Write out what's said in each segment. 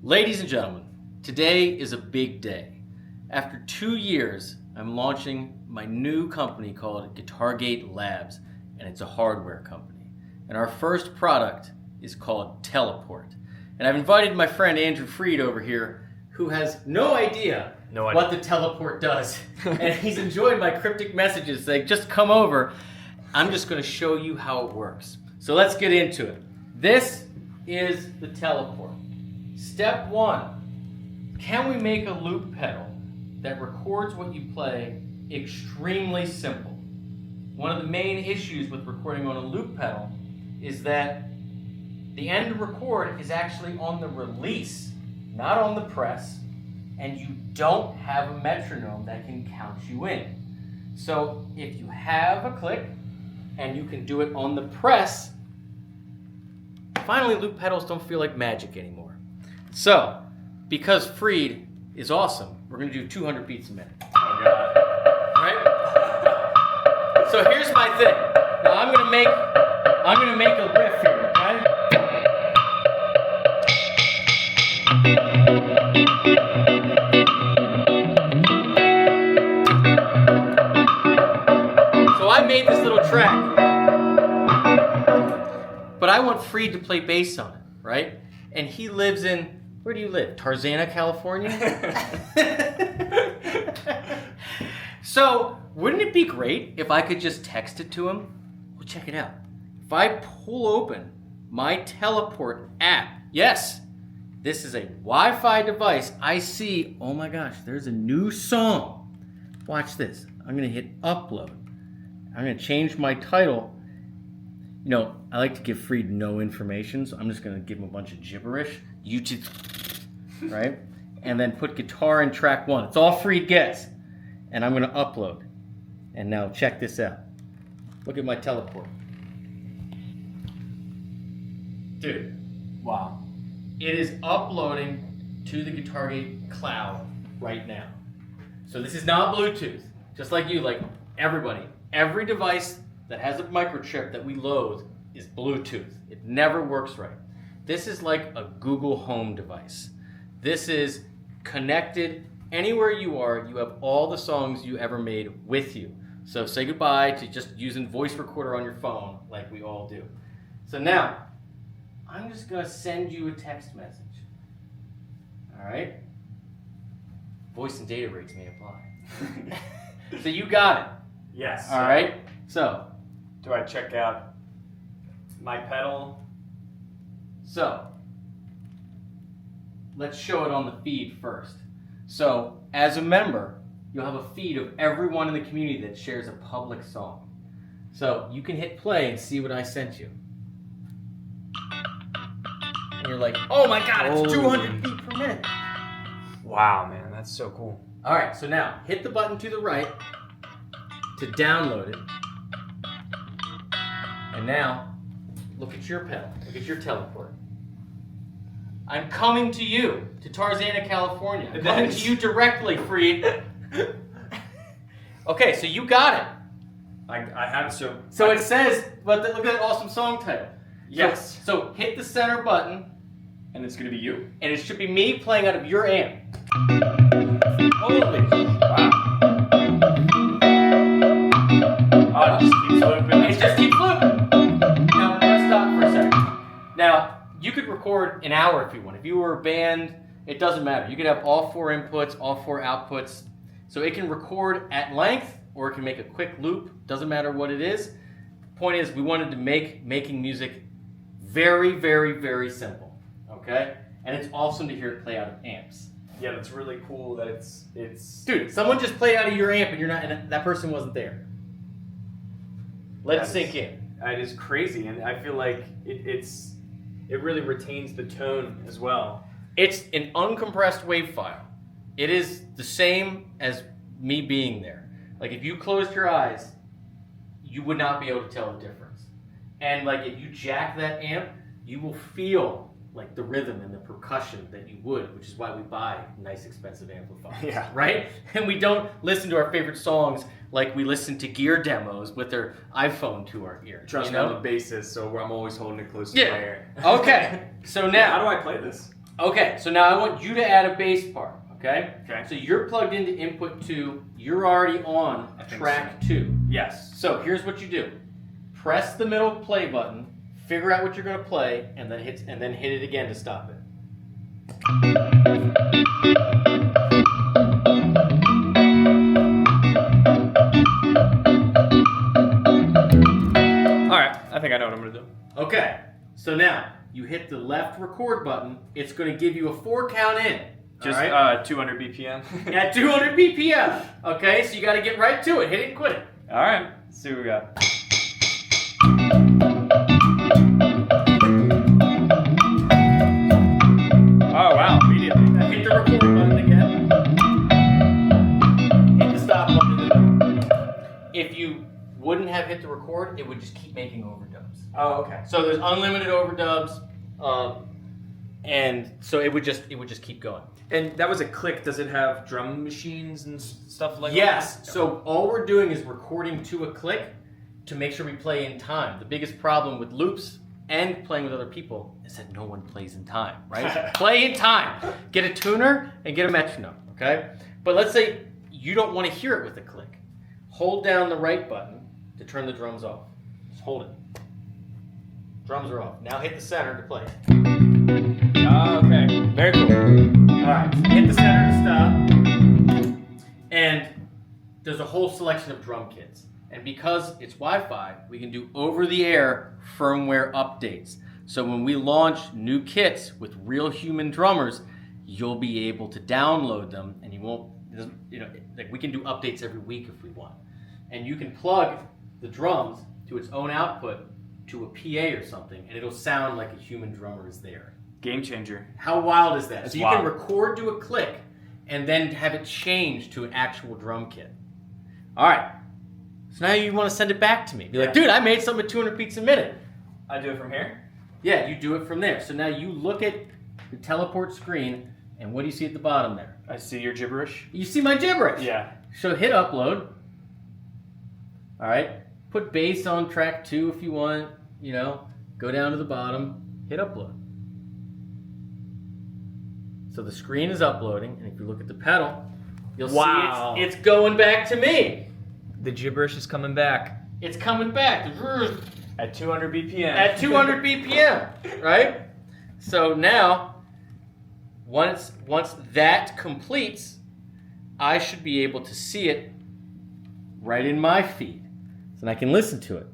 Ladies and gentlemen, today is a big day. After 2 years, I'm launching my new company called GuitarGate Labs, and it's a hardware company. And our first product is called Teleport. And I've invited my friend Andrew Freed over here, who has no idea what the Teleport does. And he's enjoyed my cryptic messages saying, just come over. I'm just going to show you how it works. So let's get into it. This is the Teleport. Step 1, can we make a loop pedal that records what you play extremely simple? One of the main issues with recording on a loop pedal is that the end to record is actually on the release, not on the press, and you don't have a metronome that can count you in. So if you have a click and you can do it on the press, finally loop pedals don't feel like magic anymore. So, because Freed is awesome, we're going to do 200 beats a minute. Oh god. Right? So here's my thing. Now I'm gonna make a riff here, okay? So I made this little track, but I want Freed to play bass on it, right? And he lives in, where do you live? Tarzana, California? So, wouldn't it be great if I could just text it to him? Well, check it out. If I pull open my Teleport app, yes, this is a Wi-Fi device. I see, oh my gosh, there's a new song. Watch this. I'm going to hit upload. I'm going to change my title. You know, I like to give Freed no information, so I'm just going to give him a bunch of gibberish. YouTube, right? And then put guitar in track 1. It's all Freed gets. And I'm going to upload. And now check this out. Look at my Teleport. Dude. Wow. It is uploading to the GuitarGate cloud right now. So this is not Bluetooth. Just like you, like everybody. Every device that has a microchip that we load is Bluetooth. It never works right. This is like a Google Home device. This is connected anywhere you are. You have all the songs you ever made with you. So say goodbye to just using voice recorder on your phone like we all do. So now, I'm just going to send you a text message. All right? Voice and data rates may apply. So you got it. Yes. All right? So, Do I check out my pedal? So, let's show it on the feed first. So, as a member, you'll have a feed of everyone in the community that shares a public song. So, you can hit play and see what I sent you. And you're like, oh my god, it's 200 feet per minute. Wow, man, that's so cool. All right, so now, hit the button to the right to download it. And now, look at your pedal. Look at your Teleport. I'm coming to you, to Tarzana, California. I'm coming to you directly, Freed. Okay, so you got it. I have So it says, but look at that awesome song title. Yes. So hit the center button, And it's gonna be you. and it should be me playing out of your amp. Holy. Wow. Oh, it just keeps looping. It just keeps looping. Now, let's stop for a second. Now, you could record an hour if you want. If you were a band, it doesn't matter. You could have all 4 inputs, all 4 outputs. So it can record at length, or it can make a quick loop. Doesn't matter what it is. Point is, we wanted to make making music very, very, very simple. Okay? And it's awesome to hear it play out of amps. Yeah, that's really cool that it's. Dude, someone just played out of your amp and you're not, and that person wasn't there. Let it sink in. It is crazy, and I feel like it really retains the tone as well. It's an uncompressed WAV file. It is the same as me being there. Like if you closed your eyes, you would not be able to tell the difference. And like if you jack that amp, you will feel like the rhythm and the percussion that you would, which is why we buy nice expensive amplifiers. Yeah. Right? And we don't listen to our favorite songs like we listen to gear demos with their iPhone to our ear. Trust you me, know? I'm a bassist, so I'm always holding it close to Yeah. my ear. Okay. So now, How do I play this? Okay, so now I want you to add a bass part, okay? Okay. So you're plugged into input 2. You're already on track 2. Yes. So here's what you do. Press the middle play button, figure out what you're going to play, and then hit it again to stop it. All right. I think I know what I'm gonna do. Okay, so now you hit the left record button. It's going to give you a 4 count in. Just all right? 200 BPM. At 200 BPM. Okay, so you got to get right to it. Hit it and quit it. All right. Let's see what we got. Oh wow! Immediately. Now hit the record button again. Hit the stop button. If you wouldn't have hit the record, it would just keep making overdubs. Oh, okay. So there's unlimited overdubs, and so it would just keep going. And that was a click. Does it have drum machines and stuff like that? Yes. So all we're doing is recording to a click to make sure we play in time. The biggest problem with loops and playing with other people is that no one plays in time, right? Play in time. Get a tuner and get a metronome, okay? But let's say you don't want to hear it with a click. Hold down the right button to turn the drums off. Just hold it. Drums are off. Now hit the center to play. Oh, okay. Very cool. All right, so hit the center to stop. And there's a whole selection of drum kits. And because it's Wi-Fi, we can do over-the-air firmware updates. So when we launch new kits with real human drummers, you'll be able to download them, and you won't, like we can do updates every week if we want. And you can plug the drums to its own output to a PA or something, and it'll sound like a human drummer is there. Game changer. How wild is that? That's so you can record to a click and then have it changed to an actual drum kit. All right. So now you want to send it back to me. Be like, dude, I made something at 200 beats a minute. I do it from here? Yeah, you do it from there. So now you look at the teleport screen, and what do you see at the bottom there? I see your gibberish. You see my gibberish. Yeah. So hit upload. All right. Put bass on track 2 if you want. Go down to the bottom. Hit upload. So the screen is uploading, and if you look at the pedal, you'll see it's going back to me. The gibberish is coming back. It's coming back. At 200 BPM. At 200 BPM, right? So now, once that completes, I should be able to see it right in my feed. So I can listen to it.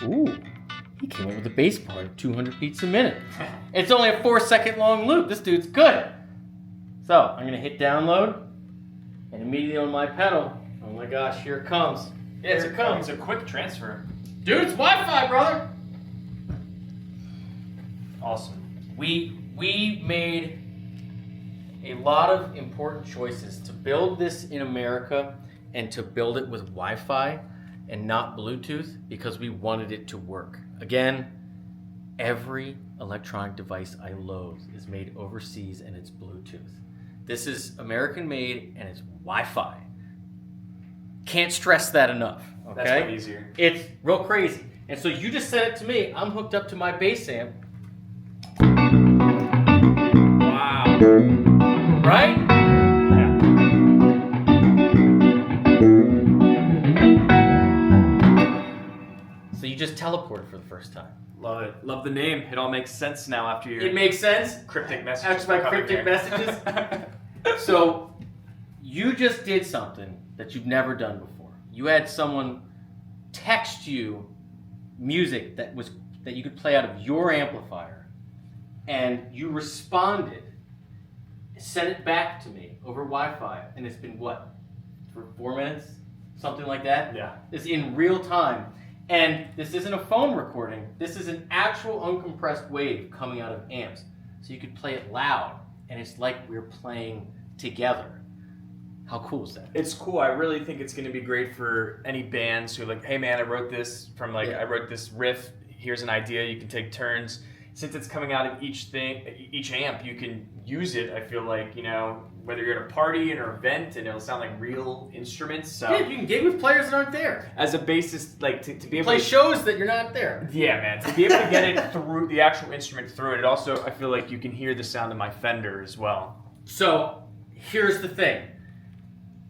Ooh, he came up with a bass part of 200 beats a minute. It's only a 4-second long loop. This dude's good. So I'm gonna hit download, and immediately on my pedal, oh my gosh, here it comes. Yeah, it's a quick transfer. Dude, it's Wi-Fi, brother. Awesome. We made a lot of important choices to build this in America and to build it with Wi-Fi and not Bluetooth because we wanted it to work. Again, every electronic device I load is made overseas and it's Bluetooth. This is American made and it's Wi-Fi. Can't stress that enough. Okay? That's way easier. It's real crazy. And so you just sent it to me. I'm hooked up to my bass amp. Wow. Right? Yeah. So you just teleported for the first time. Love it. Love the name. It all makes sense now after your It makes sense. cryptic messages. After my coming cryptic here. messages. So you just did something that you've never done before. You had someone text you music that you could play out of your amplifier, and you responded, sent it back to me over Wi-Fi, and it's been what, for 4 minutes, something like that. Yeah. It's in real time, and this isn't a phone recording. This is an actual uncompressed wave coming out of amps, so you could play it loud, and it's like we're playing together. How cool is that? It's cool. I really think it's going to be great for any bands who are like, hey man, I wrote this from I wrote this riff. Here's an idea. You can take turns. since it's coming out of each amp, you can use it. I feel like, whether you're at a party or an event, and it'll sound like real instruments. So Yeah, you can gig with players that aren't there. as a bassist, like to be able Play to shows that you're not there. Yeah, man. To be able to get it through the actual instrument through it, also I feel like you can hear the sound of my Fender as well. So here's the thing.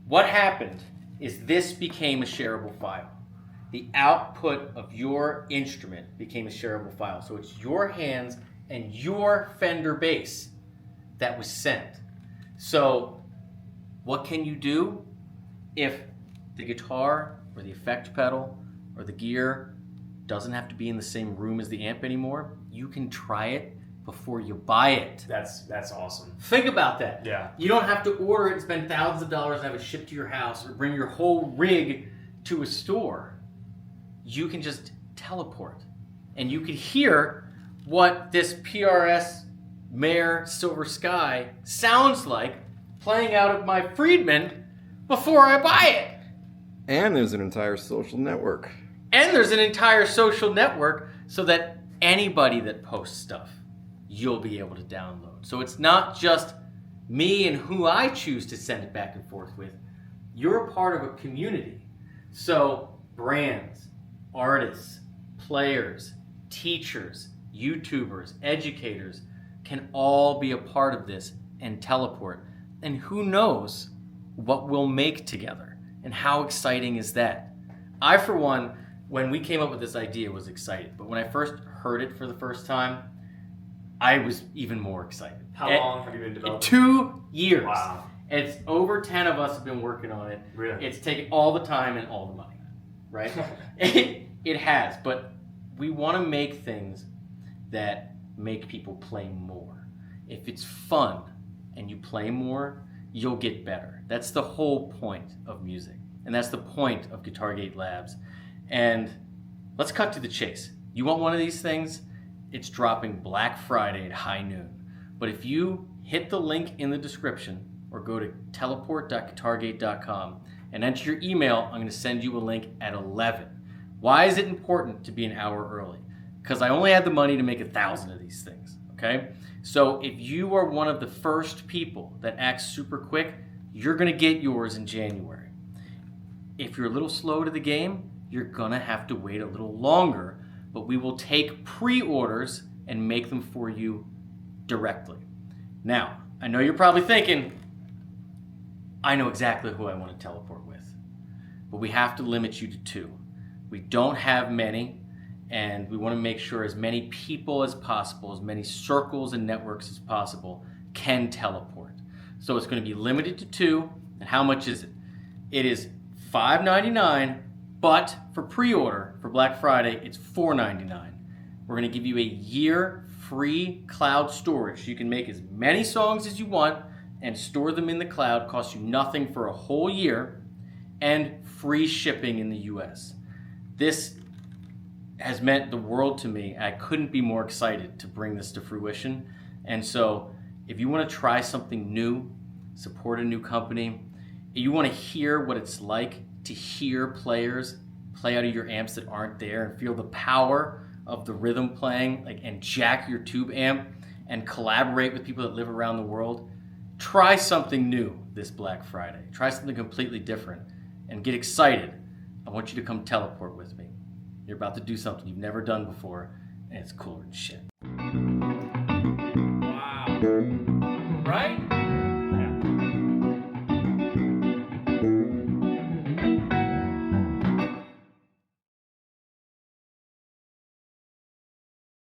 What happened is this became a shareable file. The output of your instrument became a shareable file. So it's your hands and your Fender bass that was sent. So what can you do if the guitar or the effect pedal or the gear doesn't have to be in the same room as the amp anymore? You can try it before you buy it. That's awesome. Think about that. Yeah. You don't have to order it and spend thousands of dollars and have it shipped to your house or bring your whole rig to a store. You can just teleport. And you can hear what this PRS Mare Silver Sky sounds like playing out of my Friedman before I buy it. And there's an entire social network. And there's an entire social network so that anybody that posts stuff, you'll be able to download. So it's not just me and who I choose to send it back and forth with. You're a part of a community. So brands, artists, players, teachers, YouTubers, educators can all be a part of this and teleport. And who knows what we'll make together, and how exciting is that? I, for one, when we came up with this idea, was excited. But when I first heard it for the first time, I was even more excited. How long have you been developing? 2 years. Wow. It's over 10 of us have been working on it. Really? It's taken all the time and all the money, right? It has, but we want to make things that make people play more. If it's fun and you play more, you'll get better. That's the whole point of music. And that's the point of GuitarGate Labs. And let's cut to the chase. You want one of these things? It's dropping Black Friday at high noon. But if you hit the link in the description or go to teleport.guitargate.com and enter your email, I'm going to send you a link at 11. Why is it important to be an hour early? Because I only had the money to make 1,000 of these things, okay? So if you are one of the first people that acts super quick, you're going to get yours in January. If you're a little slow to the game, you're going to have to wait a little longer, but we will take pre-orders and make them for you directly. Now, I know you're probably thinking, I know exactly who I want to teleport with, but we have to limit you to 2. We don't have many, and we want to make sure as many people as possible, as many circles and networks as possible can teleport. So it's going to be limited to 2. And how much is it? It is $5.99, but for pre-order for Black Friday, it's $4.99. We're going to give you a year free cloud storage. So you can make as many songs as you want and store them in the cloud. Costs you nothing for a whole year, and free shipping in the US. This has meant the world to me. I couldn't be more excited to bring this to fruition. And so if you want to try something new, support a new company, you want to hear what it's like to hear players play out of your amps that aren't there and feel the power of the rhythm playing, and jack your tube amp and collaborate with people that live around the world, try something new this Black Friday. Try something completely different and get excited. I want you to come teleport with me. You're about to do something you've never done before, and it's cooler than shit.